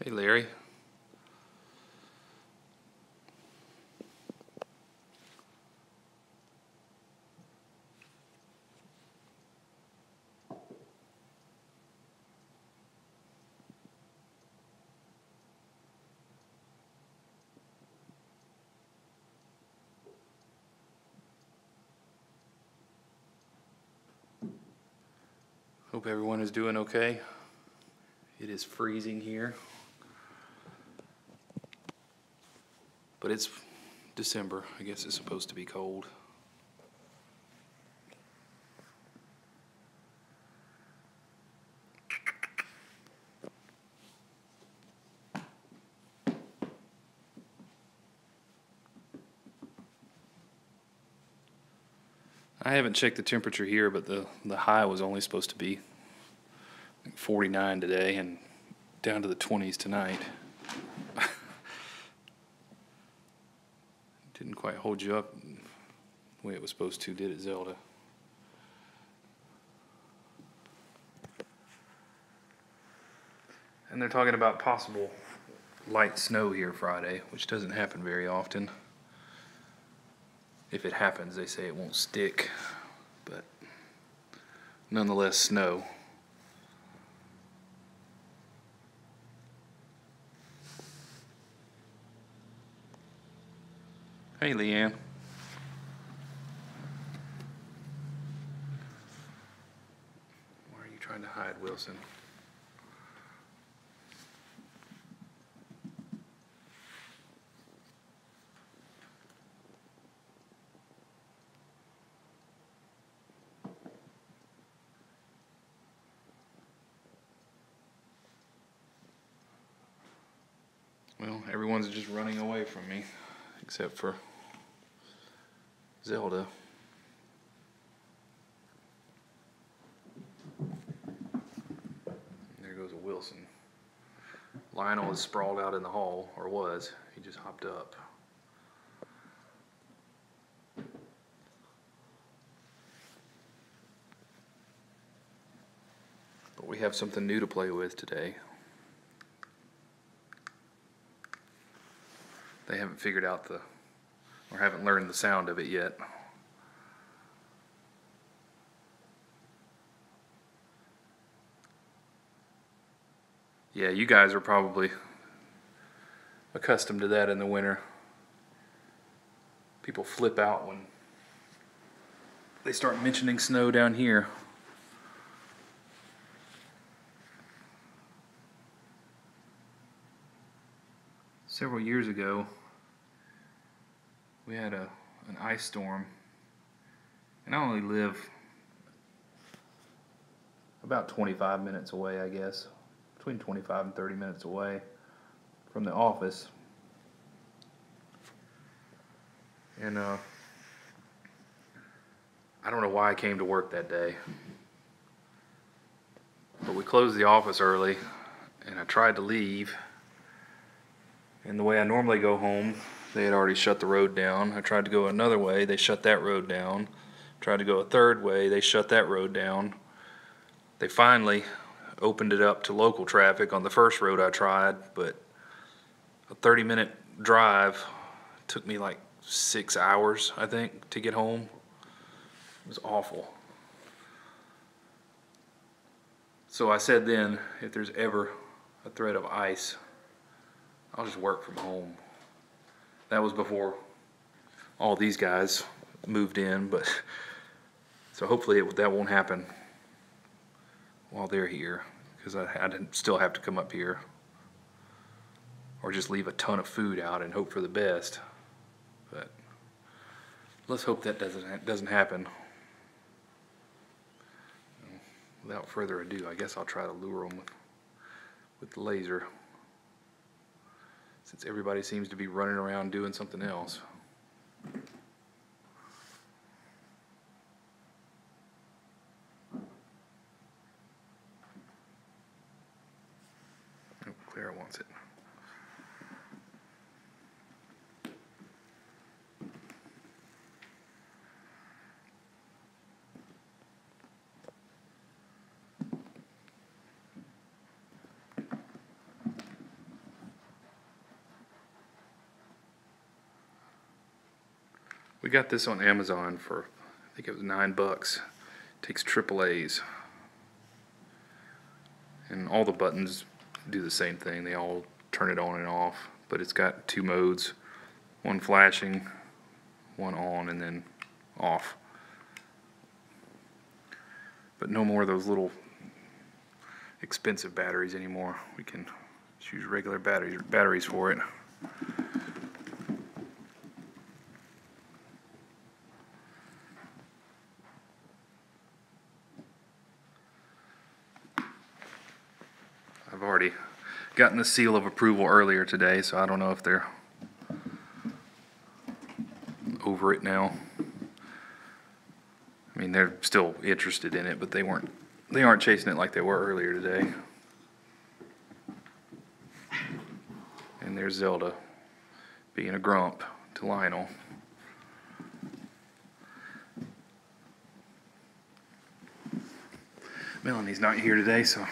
Hey, Larry. Hope everyone is doing okay. It is freezing here, but it's December. I guess it's supposed to be cold. I haven't checked the temperature here, but the high was only supposed to be 49 today and down to the 20s tonight. Didn't quite hold you up the way it was supposed to, did it, Zelda? And they're talking about possible light snow here Friday, which doesn't happen very often. If it happens, they say it won't stick, but nonetheless, snow. Hey, Leanne. Why are you trying to hide, Wilson? Well, everyone's just running away from me, except for Zelda. There goes a Wilson. Lionel is sprawled out in the hall, or was. He just hopped up. But we have something new to play with today. They haven't figured out or haven't learned the sound of it yet. Yeah, you guys are probably accustomed to that in the winter. People flip out when they start mentioning snow down here. Several years ago, we had an ice storm, and I only live about 25 minutes away, I guess, between 25 and 30 minutes away from the office. And I don't know why I came to work that day, but we closed the office early, and I tried to leave. And the way I normally go home, they had already shut the road down. I tried to go another way, they shut that road down. Tried to go a third way, they shut that road down. They finally opened it up to local traffic on the first road I tried, but a 30-minute drive took me like 6 hours, I think, to get home. It was awful. So I said then, if there's ever a threat of ice, I'll just work from home. That was before all these guys moved in, but so hopefully that won't happen while they're here, because I still have to come up here or just leave a ton of food out and hope for the best. But let's hope that doesn't happen. Without further ado, I guess I'll try to lure them with the laser, since everybody seems to be running around doing something else. Oh, Clara wants it. We got this on Amazon for, I think it was $9. Takes AAA's. And all the buttons do the same thing. They all turn it on and off. But it's got two modes. One flashing, one on, and then off. But no more of those little expensive batteries anymore. We can just use regular batteries for it. I've already gotten the seal of approval earlier today, so I don't know if they're over it now. I mean, they're still interested in it, but they aren't chasing it like they were earlier today. And there's Zelda being a grump to Lionel. Melanie's not here today, so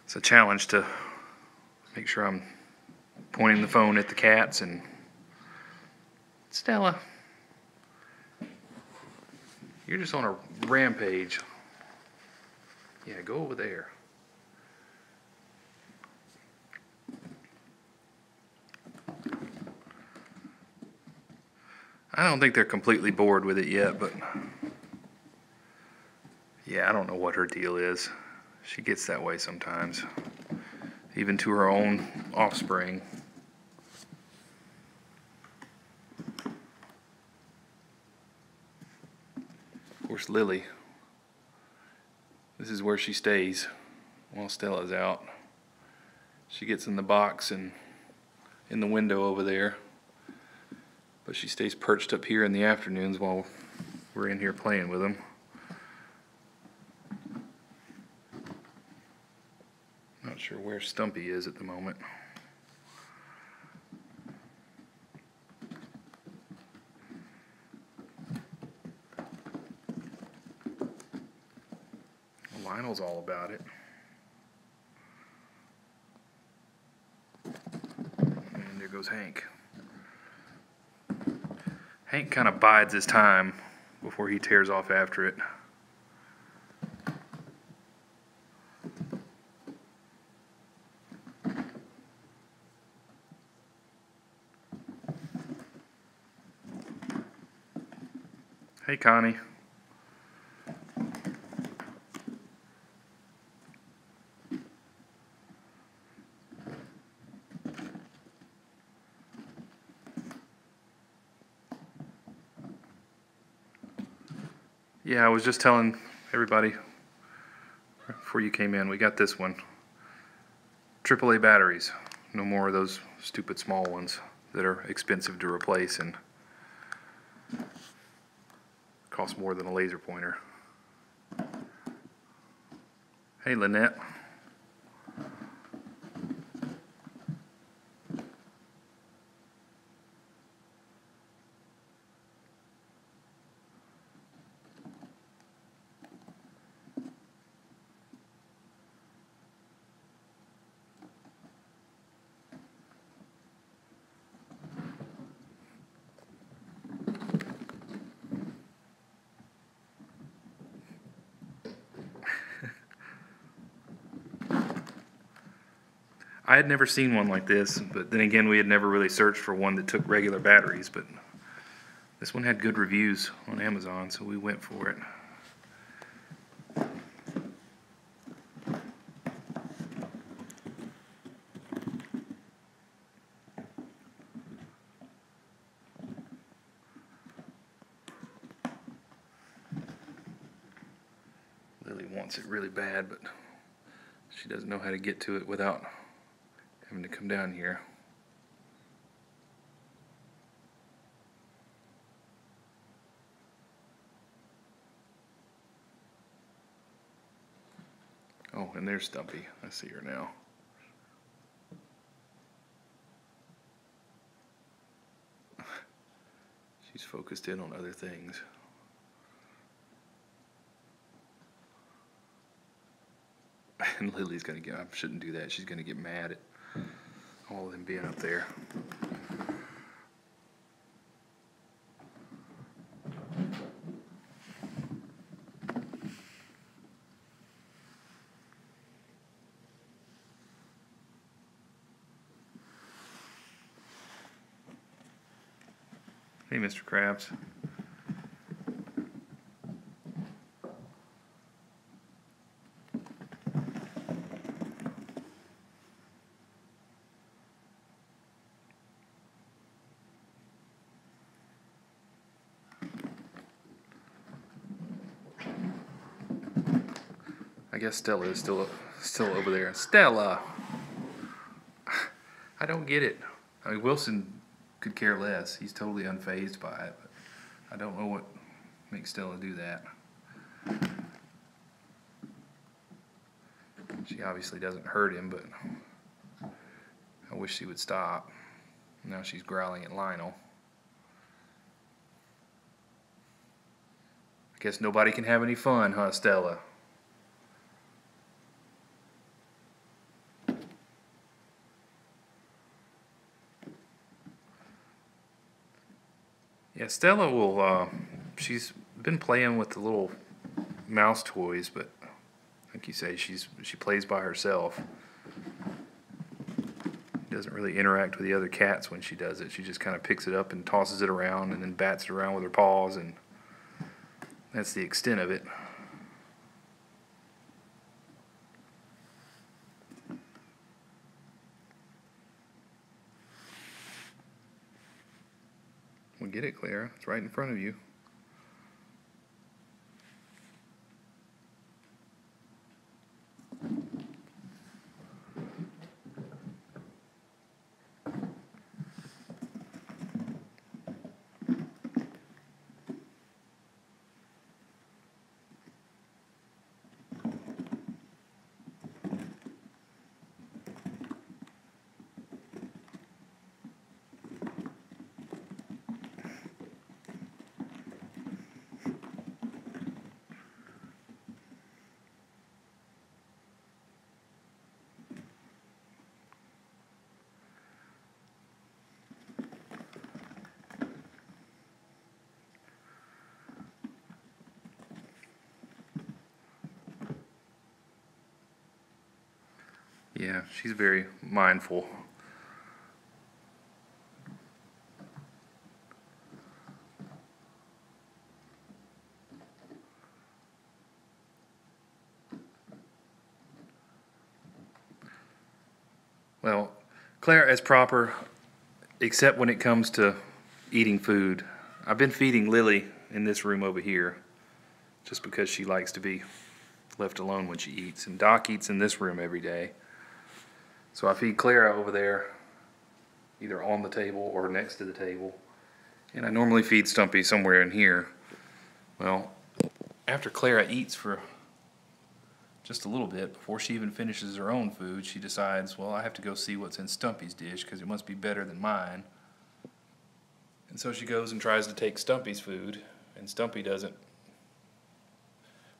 it's a challenge to make sure I'm pointing the phone at the cats. And Stella, you're just on a rampage. Yeah, go over there. I don't think they're completely bored with it yet, but yeah, I don't know what her deal is. She gets that way sometimes, even to her own offspring. Of course, Lily, this is where she stays while Stella's out. She gets in the box and in the window over there, but she stays perched up here in the afternoons while we're in here playing with them. Not sure where Stumpy is at the moment. Lionel's all about it. And there goes Hank. Hank kind of bides his time before he tears off after it. Hey, Connie. Yeah, I was just telling everybody before you came in, we got this one. AAA batteries. No more of those stupid small ones that are expensive to replace and cost more than a laser pointer. Hey, Lynette. I had never seen one like this, but then again, we had never really searched for one that took regular batteries, but this one had good reviews on Amazon, so we went for it. Lily wants it really bad, but she doesn't know how to get to it without having to come down here. Oh, and there's Stumpy. I see her now. She's focused in on other things. And Lily's gonna get, I shouldn't do that. She's gonna get mad at all of them being up there. Hey, Mr. Krabs. I guess Stella is still over there. Stella! I don't get it. I mean, Wilson could care less. He's totally unfazed by it. But I don't know what makes Stella do that. She obviously doesn't hurt him, but I wish she would stop. Now she's growling at Lionel. I guess nobody can have any fun, huh, Stella? Yeah, Stella will, she's been playing with the little mouse toys, but like you say, she plays by herself. Doesn't really interact with the other cats when she does it. She just kind of picks it up and tosses it around and then bats it around with her paws, and that's the extent of it. Well, get it, Clara. It's right in front of you. Yeah, she's very mindful. Well, Clara is proper, except when it comes to eating food. I've been feeding Lily in this room over here, just because she likes to be left alone when she eats. And Doc eats in this room every day. So I feed Clara over there, either on the table or next to the table. And I normally feed Stumpy somewhere in here. Well, after Clara eats for just a little bit, before she even finishes her own food, she decides, well, I have to go see what's in Stumpy's dish because it must be better than mine. And so she goes and tries to take Stumpy's food, and Stumpy doesn't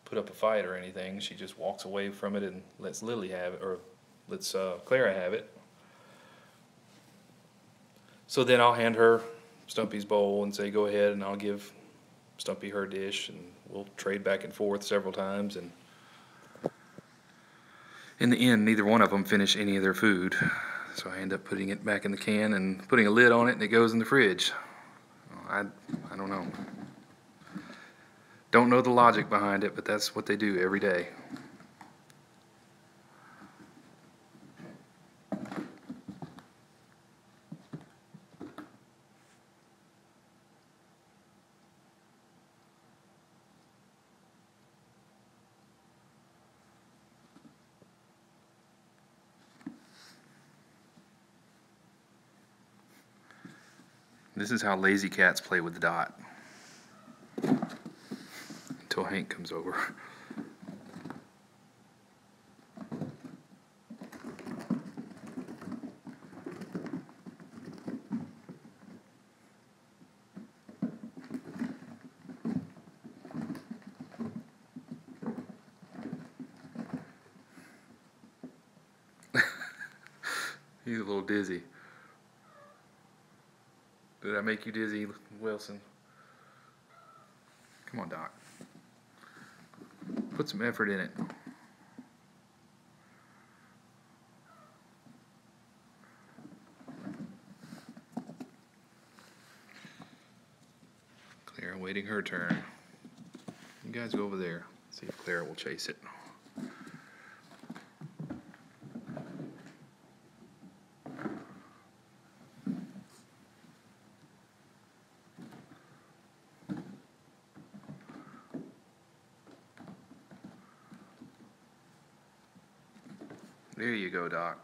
put up a fight or anything. She just walks away from it and lets Lily have it, or lets Clara have it. So then I'll hand her Stumpy's bowl and say, go ahead, and I'll give Stumpy her dish, and we'll trade back and forth several times, and in the end, neither one of them finish any of their food. So I end up putting it back in the can and putting a lid on it, and it goes in the fridge. I don't know. Don't know the logic behind it, but that's what they do every day. This is how lazy cats play with the Dot. Until Hank comes over. He's a little dizzy. Did I make you dizzy, Wilson? Come on, Doc. Put some effort in it. waiting her turn. You guys go over there. See if Clara will chase it. There you go, Doc.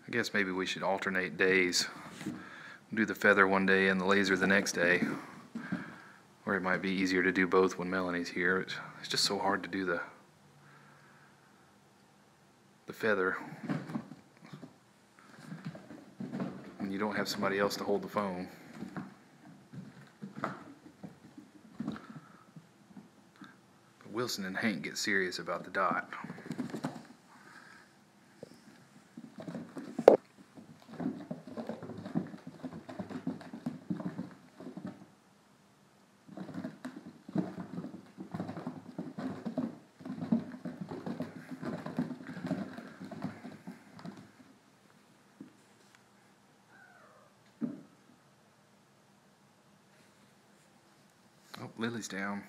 I guess maybe we should alternate days. Do the feather one day and the laser the next day. Or it might be easier to do both when Melanie's here. It's just so hard to do the feather when you don't have somebody else to hold the phone. But Wilson and Hank get serious about the dot. Oh, Lily's down.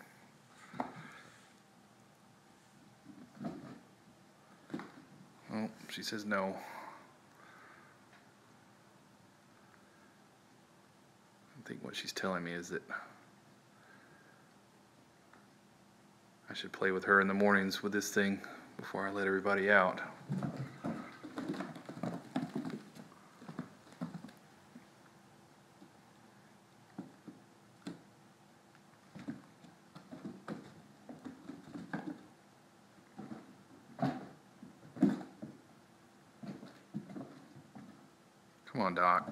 Oh, she says no. I think what she's telling me is that I should play with her in the mornings with this thing before I let everybody out. Come on, Doc.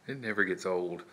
It never gets old.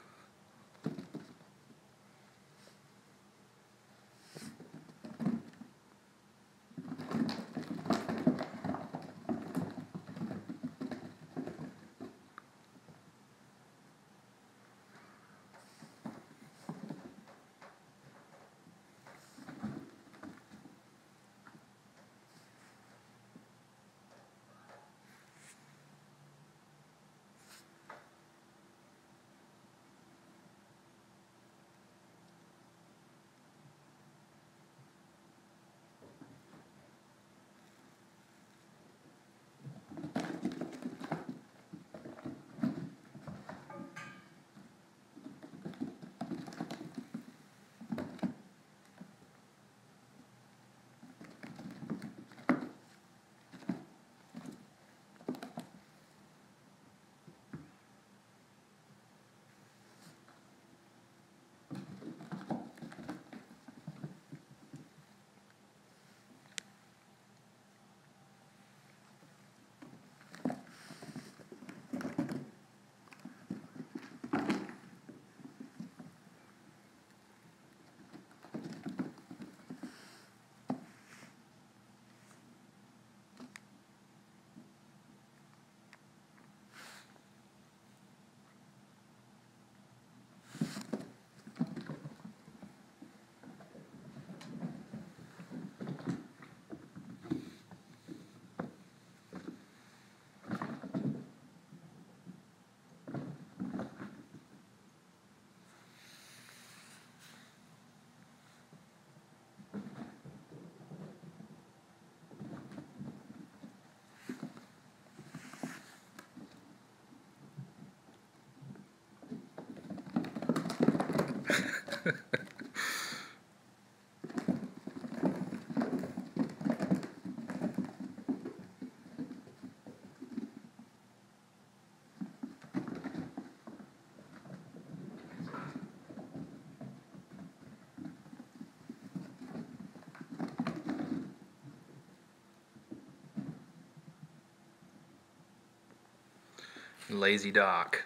Lazy Doc.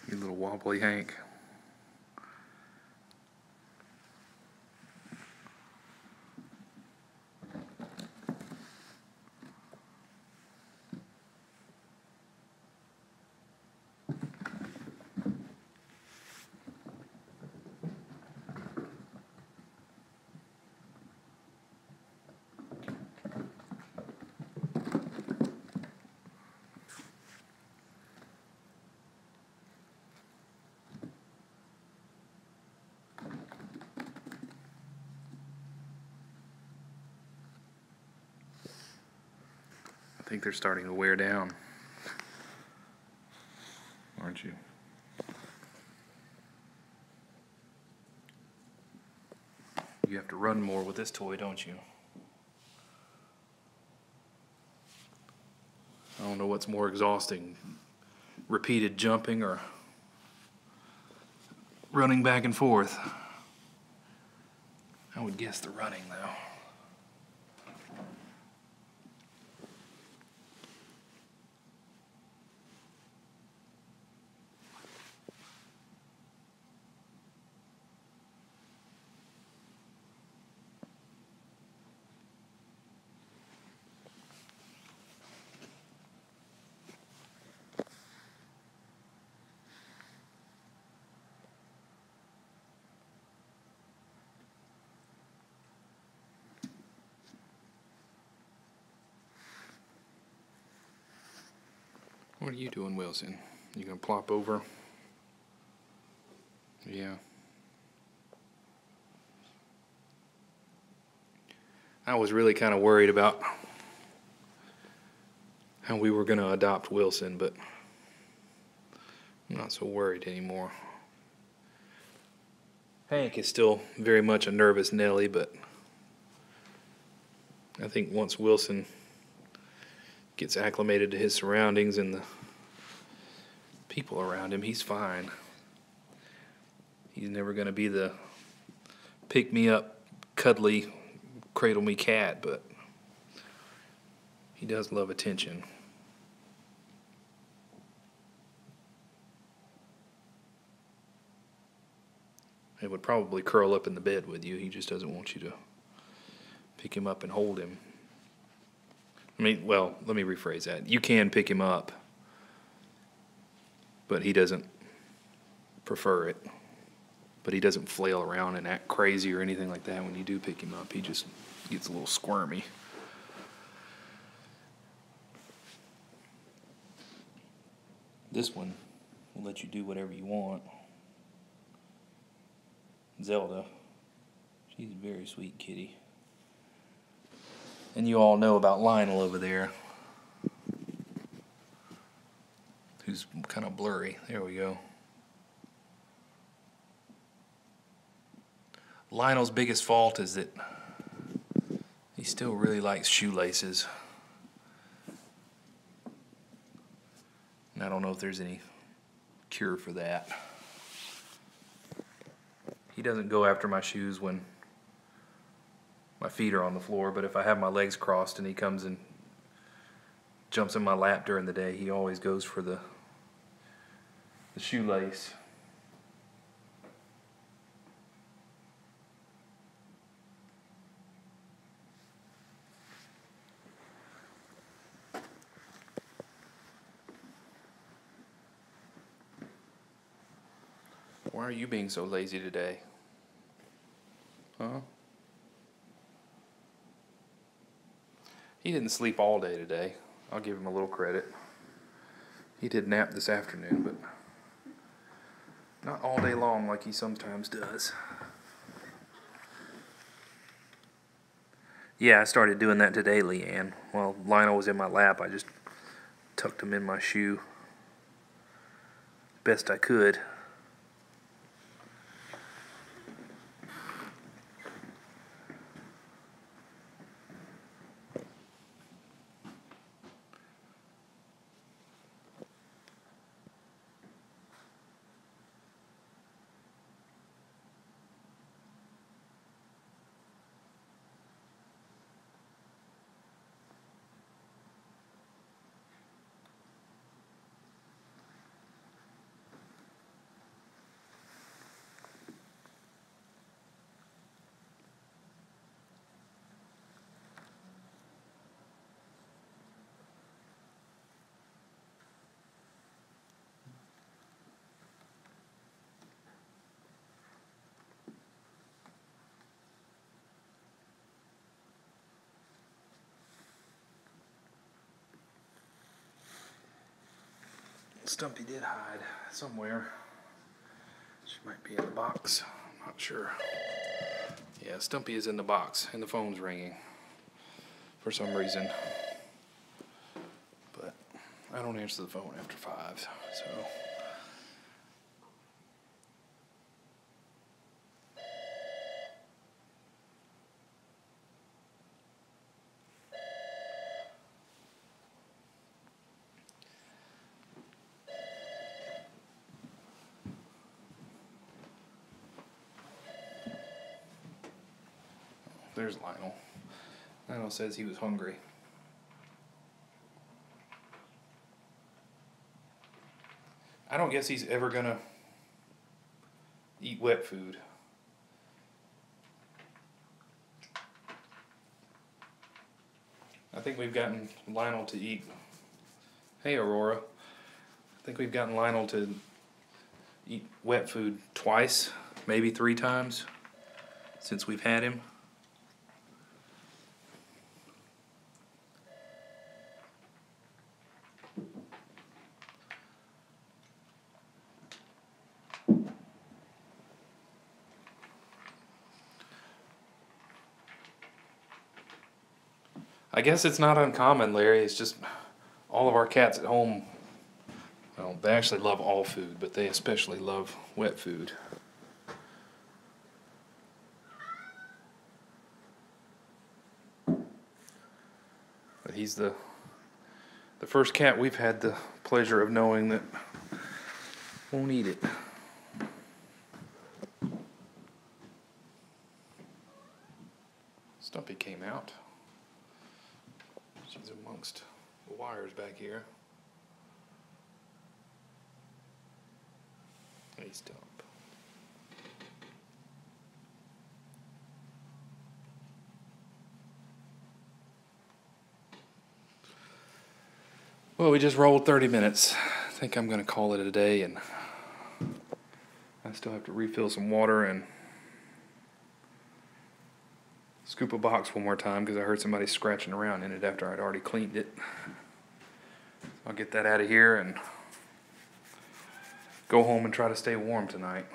You little wobbly Hank. I think they're starting to wear down, aren't you? You have to run more with this toy, don't you? I don't know what's more exhausting, repeated jumping or running back and forth. I would guess the running, though. What are you doing, Wilson? You gonna plop over? Yeah. I was really kind of worried about how we were gonna adopt Wilson, but I'm not so worried anymore. Hank is still very much a nervous Nelly, but I think once Wilson gets acclimated to his surroundings and the people around him, he's fine. He's never going to be the pick-me-up, cuddly, cradle-me cat, but he does love attention. He would probably curl up in the bed with you. He just doesn't want you to pick him up and hold him. I mean, well, let me rephrase that. You can pick him up, but he doesn't prefer it. But he doesn't flail around and act crazy or anything like that when you do pick him up. He just gets a little squirmy. This one will let you do whatever you want. Zelda, she's a very sweet kitty. And you all know about Lionel over there, who's kind of blurry. There we go. Lionel's biggest fault is that he still really likes shoelaces. And I don't know if there's any cure for that. He doesn't go after my shoes when my feet are on the floor, but if I have my legs crossed and he comes and jumps in my lap during the day, he always goes for the shoelace. Why are you being so lazy today? Huh? He didn't sleep all day today. I'll give him a little credit. He did nap this afternoon, but not all day long like he sometimes does. Yeah, I started doing that today, Leanne. While Lionel was in my lap, I just tucked him in my shoe best I could. Stumpy did hide somewhere. She might be in the box. I'm not sure. Yeah, Stumpy is in the box, and the phone's ringing for some reason. But I don't answer the phone after 5, so. There's Lionel. Lionel says he was hungry. I don't guess he's ever gonna eat wet food. I think we've gotten Lionel to eat. Hey, Aurora. I think we've gotten Lionel to eat wet food twice, maybe 3 times since we've had him. I guess it's not uncommon, Larry. It's just all of our cats at home, well, they actually love all food, but they especially love wet food. But he's the first cat we've had the pleasure of knowing that won't eat it. Stumpy came out. She's amongst the wires back here. Hey, Stump. Well, we just rolled 30 minutes. I think I'm going to call it a day, and I still have to refill some water and scoop a box one more time because I heard somebody scratching around in it after I'd already cleaned it. I'll get that out of here and go home and try to stay warm tonight.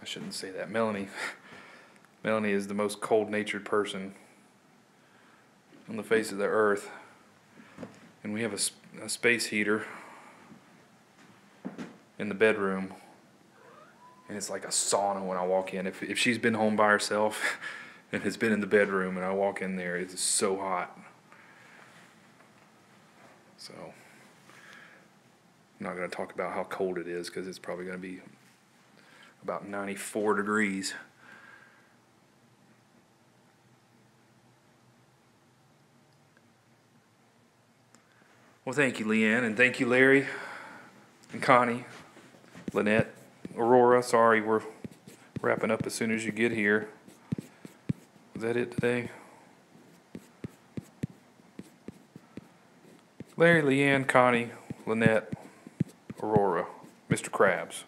I shouldn't say that. Melanie is the most cold-natured person on the face of the earth. And we have a space heater in the bedroom. And it's like a sauna when I walk in. If she's been home by herself and has been in the bedroom and I walk in there, it's so hot. So I'm not going to talk about how cold it is because it's probably going to be about 94 degrees. Well, thank you, Leanne, and thank you, Larry, and Connie, Lynette, Aurora. Sorry, we're wrapping up as soon as you get here. Is that it today? Larry, Leanne, Connie, Lynette, Aurora. Mr. Krabs.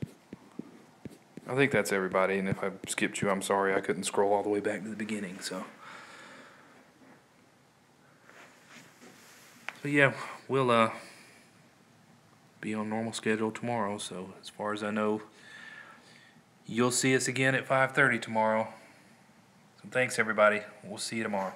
I think that's everybody, and if I skipped you, I'm sorry. I couldn't scroll all the way back to the beginning, so. But yeah, we'll be on normal schedule tomorrow, so as far as I know, you'll see us again at 5:30 tomorrow. So thanks, everybody. We'll see you tomorrow.